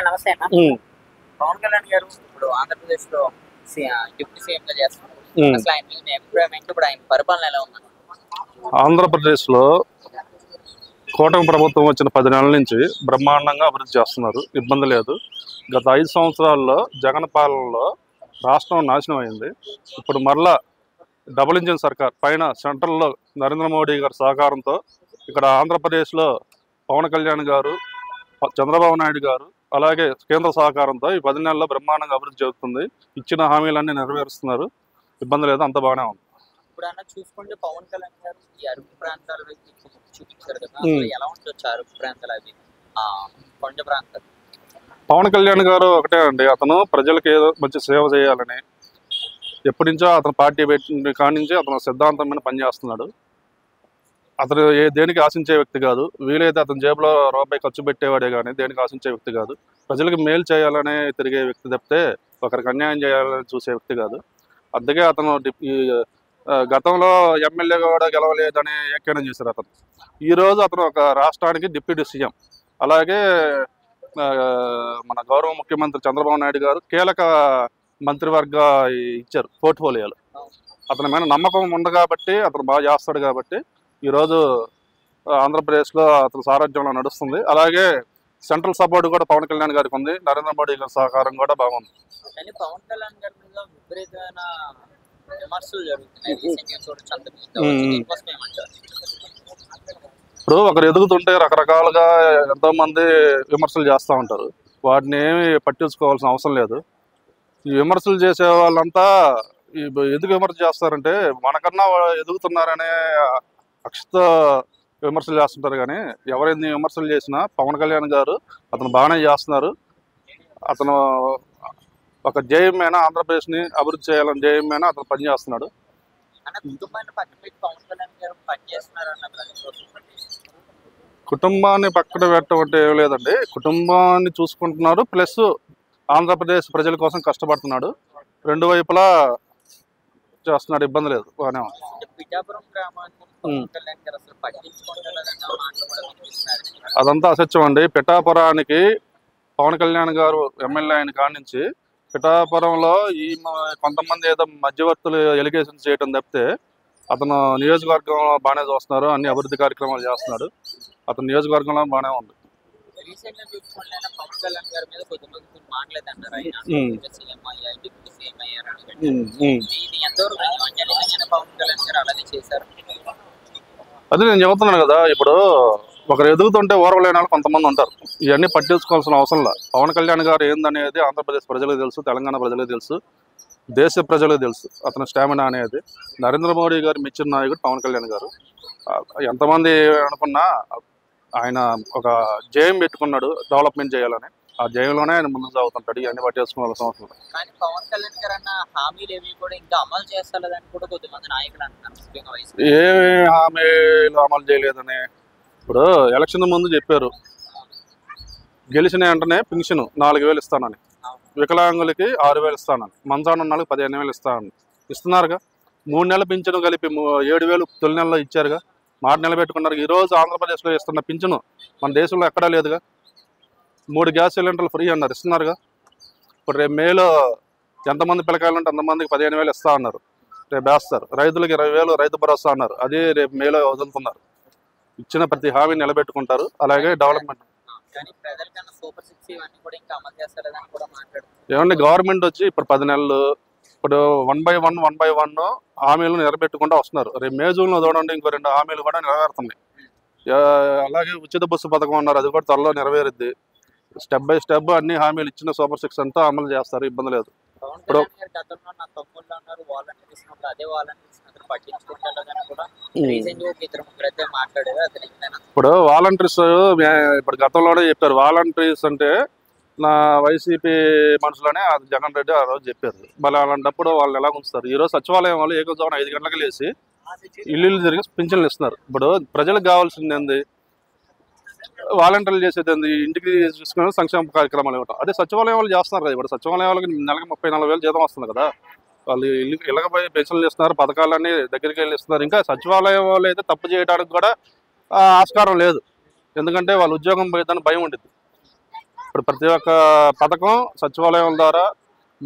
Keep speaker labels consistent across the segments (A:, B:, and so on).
A: నమస్తే అన్న. పవన్ కళ్యాణ్ గారు ఇప్పుడు ఆంధ్రప్రదేశ్ లో డిప్యూటీ సీఎం గా చేస్తున్నారు. అసలు ఆయన మీద అభిప్రాయం ఏంటి? ఇప్పుడు ఆయన పరిపాలన ఎలా ఉంది?
B: ఆంధ్రప్రదేశ్ లో కూటమి ప్రభుత్వం వచ్చిన 10 నెలల నుంచి బ్రహ్మాండంగా అభివృద్ధి చేస్తున్నారు, ఇబ్బంది లేదు. గత 5 సంవత్సరాల్లో జగన్ పాలనలో రాష్ట్రం నాశనం అయింది. ఇప్పుడు మరలా డబుల్ ఇంజిన్ సర్కార్ పైన సెంట్రల్లో నరేంద్ర మోడీ గారి సహకారంతో ఇక్కడ ఆంధ్రప్రదేశ్లో పవన్ కళ్యాణ్ గారు, చంద్రబాబు నాయుడు గారు, అలాగే కేంద్ర సహకారంతో ఈ 10 నెలల్లో బ్రహ్మాండంగా అభివృద్ధి జరుగుతుంది. ఇచ్చిన హామీలన్నీ నెరవేరుస్తున్నారు, ఇబ్బంది లేదు, అంత బాగానే ఉంది.
A: ఇప్పుడు అన్న చూసుకుంటే పవన్ కళ్యాణ్ గారు ఈ అరకు ప్రాంతాల చూపించారు కదా, ఎలా ఉండొచ్చు అరకు ప్రాంతాలు, అవి కొండ ప్రాంతాలు?
B: పవన్ కళ్యాణ్ గారు ఒకటే అండి, అతను ప్రజలకు ఏదో మంచి సేవ చేయాలని ఎప్పటి నుంచో అతను పార్టీ పెట్టిన కాడి నుంచి అతను సిద్ధాంతం మీద పనిచేస్తున్నాడు. అతను దేనికి ఆశించే వ్యక్తి కాదు. వీలైతే అతని జేబులో రూపాయి ఖర్చు పెట్టేవాడే కానీ దేనికి ఆశించే వ్యక్తి కాదు. ప్రజలకు మేలు చేయాలనే తిరిగే వ్యక్తి తప్పితే ఒకరికి అన్యాయం చేయాలని చూసే వ్యక్తి కాదు. అందుకే అతను గతంలో ఎమ్మెల్యే కూడా గెలవలేదని వ్యాఖ్యానం చేశారు అతను. ఈరోజు అతను ఒక రాష్ట్రానికి డిప్యూటీ సీఎం, అలాగే మన గౌరవ ముఖ్యమంత్రి చంద్రబాబు నాయుడు గారు కీలక మంత్రివర్గ ఇచ్చారు పోర్ట్ఫోలియోలు. అతని మీద నమ్మకం ఉంది కాబట్టి అతను బాగా చేస్తాడు కాబట్టి ఈరోజు ఆంధ్రప్రదేశ్లో అతని సారథ్యంలో నడుస్తుంది. అలాగే సెంట్రల్ సపోర్ట్ కూడా పవన్ కళ్యాణ్ గారికి ఉంది, నరేంద్ర మోడీ గారి సహకారం కూడా బాగుంది.
A: కానీ పవన్ కళ్యాణ్ గారి మీద విపరీతమైన విమర్శలు జరుగుతున్నాయి.
B: ఇప్పుడు ఒకరు ఎదుగుతుంటే రకరకాలుగా ఎంతో మంది విమర్శలు చేస్తూ ఉంటారు, వాటిని ఏమి పట్టించుకోవాల్సిన అవసరం లేదు. ఈ విమర్శలు చేసే వాళ్ళంతా ఎందుకు విమర్శ చేస్తారంటే మనకన్నా ఎదుగుతున్నారనే అక్షతో విమర్శలు చేస్తుంటారు. కానీ ఎవరైనా విమర్శలు చేసినా పవన్ కళ్యాణ్ గారు అతను బాగానే చేస్తున్నారు. అతను ఒక జేఎం అయినా ఆంధ్రప్రదేశ్ని అభివృద్ధి చేయాలని జేఎం అయినా అతను పనిచేస్తున్నాడు. కుటుంబాన్ని పక్కన పెట్టడం అంటే ఏం లేదండి, కుటుంబాన్ని చూసుకుంటున్నారు, ప్లస్ ఆంధ్రప్రదేశ్ ప్రజల కోసం కష్టపడుతున్నాడు. రెండు వైపులా చేస్తున్నాడు, ఇబ్బంది లేదు, బాగానే ఉంది. అదంతా అసత్యం అండి. పిఠాపురానికి పవన్ కళ్యాణ్ గారు ఎమ్మెల్యే అయిన కాడి నుంచి పిఠాపురంలో ఈ కొంతమంది ఏదో మధ్యవర్తులు ఎలిగేషన్స్ చేయడం తప్పితే అతను నియోజకవర్గంలో బాగానే చూస్తున్నారు, అన్ని అభివృద్ధి కార్యక్రమాలు చేస్తున్నాడు. అతను నియోజకవర్గంలో బాగానే ఉంది. అది నేను చెబుతున్నాను కదా, ఇప్పుడు ఒకరు ఎదుగుతుంటే ఓర్వలేని వాళ్ళు కొంతమంది ఉంటారు. ఇవన్నీ పట్టించుకోవాల్సిన అవసరం లేదు. పవన్ కళ్యాణ్ గారు ఏందనేది ఆంధ్రప్రదేశ్ ప్రజలకు తెలుసు, తెలంగాణ ప్రజలకు తెలుసు, దేశ ప్రజలకు తెలుసు అతని స్టామినా అనేది. నరేంద్ర మోడీ గారు మెచ్చిన నాయకుడు పవన్ కళ్యాణ్ గారు. ఎంతమంది అనుకున్నా ఆయన ఒక జయం పెట్టుకున్నాడు డెవలప్మెంట్ చేయాలని. ఆ జయంలోనే ఆయన ముందుకు సాగుతుంటాడు. ఇవన్నీ పట్టేసుకోవాల్సిన అవసరం లేదు.
A: కానీ పవన్ కళ్యాణ్ గారు అన్న హామీలు ఏవి కూడా ఇంకా అమలు చేస్తలేదని కూడా కొద్దిమంది నాయకులు అంటున్నారు.
B: ఏ హామీలు అమలు చేయలేదని ఇప్పుడు ఎలక్షన్ ముందు చెప్పారు, గెలిచిన వెంటనే పింఛను 4,000 ఇస్తానని, వికలాంగులకి 6,000 ఇస్తానని, మంచాన ఉన్న వాళ్ళకి 15,000 ఇస్తానని ఇస్తున్నారుగా. 3 నెలల పింఛను కలిపి 7,000 తొలి నెలలో ఇచ్చారుగా, మాట నిలబెట్టుకున్నారు. ఈరోజు ఆంధ్రప్రదేశ్లో ఇస్తున్న పింఛను మన దేశంలో ఎక్కడా లేదుగా. 3 గ్యాస్ సిలిండర్లు ఫ్రీ అన్నారు, ఇస్తున్నారుగా. ఇప్పుడు రేపు మేలో ఎంతమంది పిల్లకాయలు ఉంటే అంతమందికి 15,000 ఇస్తా అన్నారు, రేపు వేస్తారు. రైతులకు 20,000 రైతు భరోసా అన్నారు, అది రేపు మేలో వదులుతున్నారు. ఇచ్చిన ప్రతి హామీని నిలబెట్టుకుంటారు. అలాగే డెవలప్మెంట్ ఏమండి, గవర్నమెంట్ వచ్చి ఇప్పుడు 10 నెలలు ఇప్పుడు 1 by 1 హామీలు నిలబెట్టుకుంటూ వస్తున్నారు. రేపు మే జూన్లో చూడండి ఇంకో 2 హామీలు కూడా నెరవేరుతున్నాయి. అలాగే ఉచిత బస్సు పథకం అన్నారు, అది కూడా త్వరలో నెరవేరుద్ది. స్టెప్ బై స్టెప్ అన్ని హామీలు ఇచ్చిన సూపర్ 6 అంతా అమలు చేస్తారు, ఇబ్బంది లేదు. ఇప్పుడు వాలంటీర్స్ ఇప్పుడు గతంలోనే చెప్పారు, వాలంటీర్స్ అంటే నా వైసీపీ మనుషులనే జగన్ రెడ్డి ఆ రోజు చెప్పారు. మళ్ళీ అలాంటప్పుడు వాళ్ళు ఎలా ఉంచుతారు? ఈరోజు సచివాలయం వాళ్ళు ఏకజామున 5 గంటలకు లేచి ఇల్లు తిరిగి పింఛన్లు ఇస్తున్నారు. ఇప్పుడు ప్రజలకు కావాల్సింది ఏంది? వాలంటీర్లు చేసేది ఏంది? ఇంటికి చూసుకుని సంక్షేమ కార్యక్రమాలు ఇవ్వటం. అదే సచివాలయం వాళ్ళు చేస్తున్నారు కదా. ఇప్పుడు సచివాలయం వాళ్ళకి నెలకి 34,000 జీతం వస్తుంది కదా. వాళ్ళు ఇళ్ళకి పోయి పెన్షన్లు ఇస్తున్నారు, పథకాలన్నీ దగ్గరికి వెళ్ళి ఇస్తున్నారు. ఇంకా సచివాలయం వాళ్ళు అయితే తప్పు చేయడానికి కూడా ఆస్కారం లేదు, ఎందుకంటే వాళ్ళ ఉద్యోగం పోయేదని భయం ఉంటుంది. ఇప్పుడు ప్రతి ఒక్క పథకం సచివాలయం ద్వారా,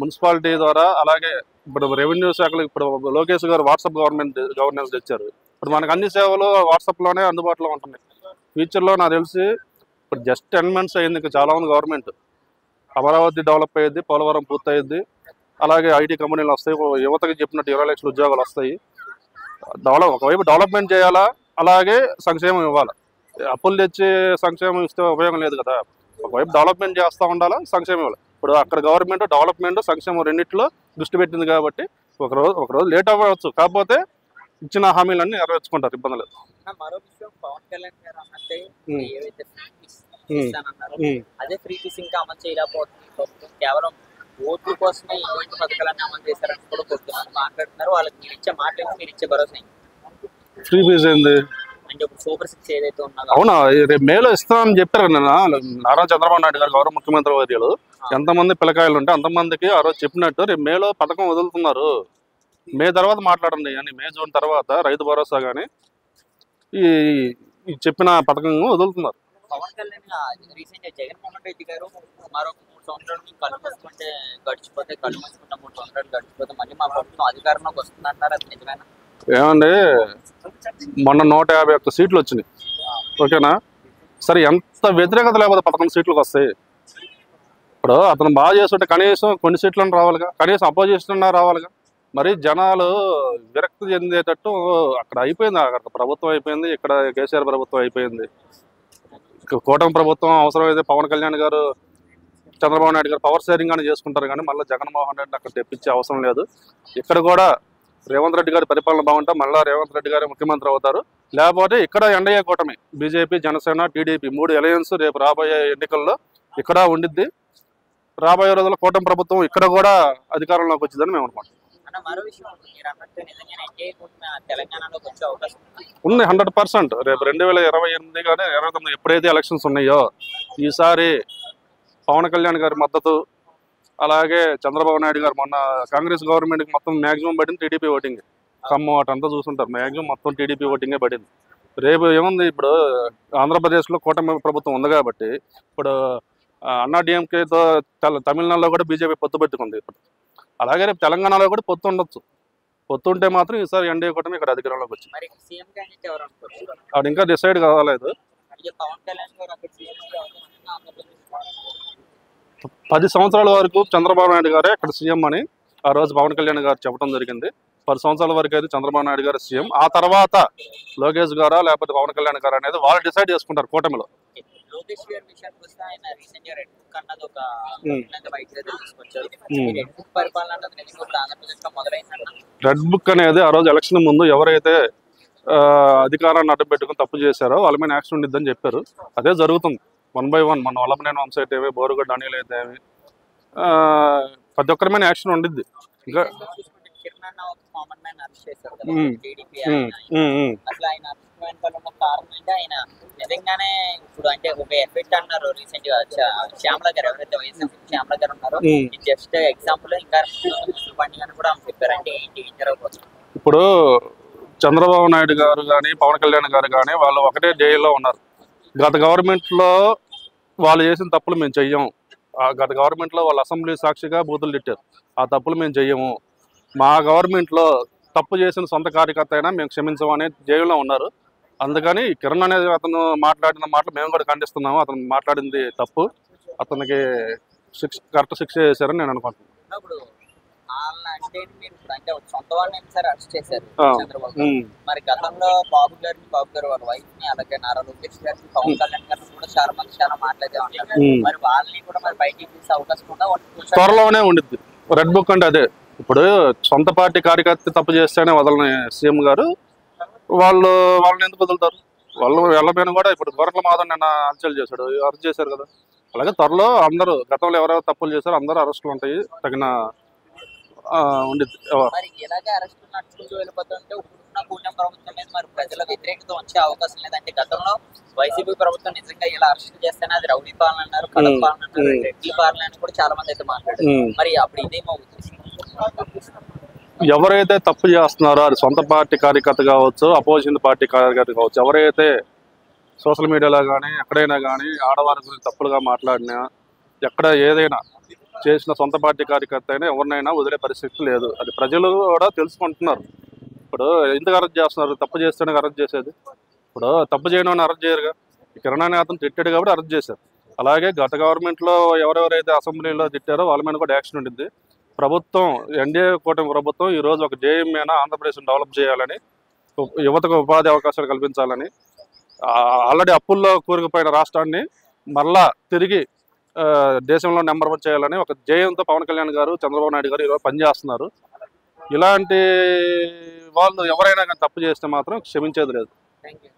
B: మున్సిపాలిటీ ద్వారా, అలాగే ఇప్పుడు రెవెన్యూ శాఖలు ఇప్పుడు లోకేష్ గారు వాట్సాప్ గవర్నెన్స్ తెచ్చారు. ఇప్పుడు మనకు అన్ని సేవలు వాట్సాప్లోనే అందుబాటులో ఉంటున్నాయి. ఫ్యూచర్లో నాకు తెలిసి ఇప్పుడు జస్ట్ 10 months అయింది, ఇంకా చాలా ఉంది గవర్నమెంట్. అమరావతి డెవలప్ అయ్యింది, పోలవరం పూర్తయింది, అలాగే ఐటీ కంపెనీలు వస్తాయి, యువతకి చెప్పినట్టు 20 లక్షల ఉద్యోగాలు వస్తాయి. ఒకవైపు డెవలప్మెంట్ చేయాలా, అలాగే సంక్షేమం ఇవ్వాలి. అప్పులు తెచ్చి సంక్షేమం ఇస్తే ఉపయోగం లేదు కదా. ఒకవైపు డెవలప్మెంట్ చేస్తూ ఉండాలా, సంక్షేమం ఇవ్వాలి. ఇప్పుడు అక్కడ గవర్నమెంట్ డెవలప్మెంట్, సంక్షేమం రెండింటిలో దృష్టి పెట్టింది కాబట్టి ఒకరోజు లేట్ అవ్వచ్చు, కాకపోతే ఇచ్చిన హామీలన్నీ నెరవేర్చుకుంటారు, ఇబ్బంది లేదు.
A: మరో విషయం, పవన్ కళ్యాణ్ గారు అన్నట్టే ఏవైతే అన్నారో అదే ఫ్రీ పీస్ ఇంకా అమలు చేయలేకపోతుంది ప్రభుత్వం. కేవలం ఓట్ల కోసమే ఇటువంటి పథకాలన్నీ అమలు చేశారని కూడా కొడుతున్నారు, మాట్లాడుతున్నారు. వాళ్ళకి మీరు ఇచ్చే మాట, మీరు ఇచ్చే భరోసా
B: ఫ్రీ ఫీజు ఏంది
A: అంటే సూపర్ 6 ఏదైతే ఉన్నదో?
B: అవునా, రేపు మేలో ఇస్తామని చెప్పారు కదా నారా చంద్రబాబు నాయుడు గారు, గౌరవ ముఖ్యమంత్రి వర్యులు. ఎంతమంది పిల్లకాయలు ఉంటే అంతమందికి ఆ రోజు చెప్పినట్టు రేపు మేలో పథకం వదులుతున్నారు. మే తర్వాత మాట్లాడండి అని, మే జూన్ తర్వాత రైతు భరోసా కానీ ఈ చెప్పిన పథకం వదులుతున్నారు.
A: పవన్ కళ్యాణ్ రీసెంట్ జగన్మోహన్ రెడ్డి గారు మరొక 3 సంవత్సరాలు మీకు కళ్ళు మూసుకుంటే గడిచిపోతే, కళ్ళు మూసుకుంటే 3 సంవత్సరాలు గడిచిపోతే మళ్ళీ మా ప్రభుత్వం అధికారంలోకి వస్తుంది అంటారు, అది నిజమేనా?
B: ఏమండి, మొన్న 151 సీట్లు వచ్చినాయి, ఓకేనా? సరే, ఎంత వ్యతిరేకత లేకపోతే 11 సీట్లకు వస్తాయి. ఇప్పుడు అతను బాగా చేస్తుంటే కనీసం కొన్ని సీట్లను రావాలిగా, కనీసం అపోజిషన్ రావాలిగా. మరి జనాలు విరక్తి చెందేటట్టు అక్కడ అయిపోయింది, అక్కడ ప్రభుత్వం అయిపోయింది, ఇక్కడ కేసీఆర్ ప్రభుత్వం అయిపోయింది. కూటమి ప్రభుత్వం అవసరమైతే పవన్ కళ్యాణ్ గారు, చంద్రబాబు నాయుడు గారు పవర్ షేరింగ్ అని చేసుకుంటారు, కానీ మళ్ళీ జగన్మోహన్ రెడ్డి అక్కడ తెప్పించే అవసరం లేదు. ఇక్కడ కూడా రేవంత్ రెడ్డి గారి పరిపాలన బాగుంటే మళ్ళీ రేవంత్ రెడ్డి గారు ముఖ్యమంత్రి అవుతారు. లేకపోతే ఇక్కడ ఎన్డీఏ కూటమి బీజేపీ, జనసేన, టీడీపీ 3 అలయన్స్ రేపు రాబోయే ఎన్నికల్లో ఇక్కడ ఉండిద్ది. రాబోయే రోజుల్లో కూటమి ప్రభుత్వం ఇక్కడ కూడా అధికారంలోకి వచ్చిందని మేము అనుకుంటున్నాం.
A: మరో విషయం, మీరు అన్నట్టు నిజంగానే ఎన్డీఏ కూటమి తెలంగాణలోకి వచ్చే అవకాశం
B: ఉంది 100%. రేపు 2028 కానీ 2029 ఎప్పుడైతే ఎలక్షన్స్ ఉన్నాయో, ఈసారి పవన్ కళ్యాణ్ గారి మద్దతు, అలాగే చంద్రబాబు నాయుడు గారు మొన్న కాంగ్రెస్ గవర్నమెంట్కి మొత్తం మ్యాక్సిమం పడింది టీడీపీ ఓటింగ్. ఖమ్మం అటంతా చూసుంటారు, మ్యాక్సిమం మొత్తం టీడీపీ ఓటింగే పడింది. రేపు ఏముంది, ఇప్పుడు ఆంధ్రప్రదేశ్లో కూటమి ప్రభుత్వం ఉంది కాబట్టి ఇప్పుడు అన్నా డిఎంకేతో తమిళనాడులో కూడా బీజేపీ పొత్తు పెట్టుకుంది. ఇప్పుడు అలాగే రేపు తెలంగాణలో కూడా పొత్తు ఉండొచ్చు. పొత్తు ఉంటే మాత్రం ఈసారి ఎన్డీఏ కూటమి ఇక్కడ అధికారంలోకి వచ్చింది. ఆవిడ ఇంకా డిసైడ్ కావాలేదు. 10 సంవత్సరాల వరకు చంద్రబాబు నాయుడు గారే ఇక్కడ సీఎం అని ఆ రోజు పవన్ కళ్యాణ్ గారు చెప్పడం జరిగింది. 10 సంవత్సరాల వరకు అయితే చంద్రబాబు నాయుడు గారు సీఎం, ఆ తర్వాత లోకేష్ గారా లేకపోతే పవన్ కళ్యాణ్ గారు అనేది వాళ్ళు డిసైడ్ చేసుకుంటారు కూటమిలో. రెడ్ బుక్ అనేది ఆ రోజు ఎలక్షన్ ముందు ఎవరైతే అధికారాన్ని అడ్డు పెట్టుకుని తప్పు చేశారో వాళ్ళ మీద యాక్షన్ ఉండిద్దని చెప్పారు. అదే జరుగుతుంది 1 by 1. మన వల్లభనేని వంశీ ఏవి, బోరుగడ్డ అనిల్ అయితే ప్రతి ఒక్కరి మీద యాక్షన్ ఉండిద్ది. ఇంకా
A: నిజంగానే ఇప్పుడు అంటే ఒక ఎఫెక్ట్ అన్నారు రీసెంట్ గా శ్యామల గారు, ఎవరైతే వైఎస్ఆర్ శ్యామల గారు ఉన్నారో, జస్ట్ ఎగ్జాంపుల్ ఇంకా పండుగ కూడా చెప్పారంటే ఏంటి ఏం జరగబోతుంది?
B: ఇప్పుడు చంద్రబాబు నాయుడు గారు కానీ పవన్ కళ్యాణ్ గారు కానీ వాళ్ళు ఒకటే జైల్లో ఉన్నారు. గత గవర్నమెంట్లో వాళ్ళు చేసిన తప్పులు మేము చెయ్యము. గత గవర్నమెంట్లో వాళ్ళు అసెంబ్లీ సాక్షిగా బూతులు తిట్టారు, ఆ తప్పులు మేము చెయ్యము. మా గవర్నమెంట్లో తప్పు చేసిన సొంత కార్యకర్త అయినా మేము క్షమించమని జైల్లో ఉన్నారు. అందుకని కిరణ్ అనేది అతను మాట్లాడిన మాటలు మేము కూడా ఖండిస్తున్నాము. అతను మాట్లాడింది తప్పు, అతనికి కరెక్ట్ శిక్ష చేశారని నేను అనుకుంటున్నాను.
A: సొంత వాళ్ళని సార్ అరెస్ట్ చేశారు చంద్రబాబు. మరి గతంలో బాబు గారు వాళ్ళ వైఫ్ ని, అలాగే నారా లోకేష్ గారిని, పవన్ కళ్యాణ్ గారిని కూడా చాలా మంది చాలా మాట్లాడే ఉంటారు. మరి వాళ్ళని కూడా మరి బయటికి తీసే అవకాశం ఉందా?
B: త్వరలోనే ఉండిద్ది. రెడ్ బుక్ అంటే అదే. ఇప్పుడు సొంత పార్టీ కార్యకర్త తప్పు చేస్తేనే వదలని సీఎం గారు, వాళ్ళని ఎందుకు వదులుతారు? వాళ్ళ పైన కూడా ఇప్పుడు గొర్రెల మాధవ్ నిన్న హత్యలు చేశాడు, అరెస్ట్ చేశారు కదా. అలాగే త్వరలో అందరూ గతంలో ఎవరెవరు తప్పులు చేశారో అందరూ అరెస్టులు ఉంటాయి, తగిన ఉండిద్ది.
A: మరి ఇలాగే అరెస్ట్ నడుచుకుంటూ వెళ్ళిపోతుంటే ఇప్పుడున్న కూటమి ప్రభుత్వం మీద మరి ప్రజల వ్యతిరేకత వచ్చే అవకాశం లేదంటే? గతంలో వైసీపీ ప్రభుత్వం నిజంగా ఇలా అరెస్ట్ చేస్తేనే అది రౌడీ పాలన అన్నారు, కడప పాలన అన్నారు, రెడ్డి పాలన అని కూడా చాలా మంది అయితే మాట్లాడారు. మరి అప్పుడు ఇదేమవుతుంది?
B: ఎవరైతే తప్పు చేస్తున్నారో అది సొంత పార్టీ కార్యకర్త కావచ్చు, అపోజిషన్ పార్టీ కార్యకర్త కావచ్చు, ఎవరైతే సోషల్ మీడియాలో కానీ ఎక్కడైనా కానీ ఆడవారి గురించి తప్పులుగా మాట్లాడినా, ఎక్కడ ఏదైనా చేసిన సొంత పార్టీ కార్యకర్త అయినా ఎవరినైనా వదిలే పరిస్థితి లేదు. అది ప్రజలు కూడా తెలుసుకుంటున్నారు. ఇప్పుడు ఎందుకు అరెస్ట్ చేస్తున్నారు? తప్పు చేస్తేనే అరెస్ట్ చేసేది. ఇప్పుడు తప్పు చేయడం అరెస్ట్ చేయరుగా. కిరణాన్ని అతను తిట్టాడు కాబట్టి అరెస్ట్ చేశారు. అలాగే గత గవర్నమెంట్లో ఎవరెవరైతే అసెంబ్లీలో తిట్టారో వాళ్ళ మీద కూడా యాక్షన్ ఉండింది. ప్రభుత్వం ఎన్డీఏ కూటమి ప్రభుత్వం ఈరోజు ఒక జేఎంఏనా ఆంధ్రప్రదేశ్ని డెవలప్ చేయాలని, యువతకు ఉపాధి అవకాశాలు కల్పించాలని, ఆల్రెడీ అప్పుల్లో కూరుకుపోయిన రాష్ట్రాన్ని మరలా తిరిగి దేశంలో నెంబర్ 1 చేయాలని ఒక జేయంతో పవన్ కళ్యాణ్ గారు, చంద్రబాబు నాయుడు గారు ఈరోజు పనిచేస్తున్నారు. ఇలాంటి వాళ్ళు ఎవరైనా కానీ తప్పు చేస్తే మాత్రం క్షమించేది లేదు.
A: Thank you.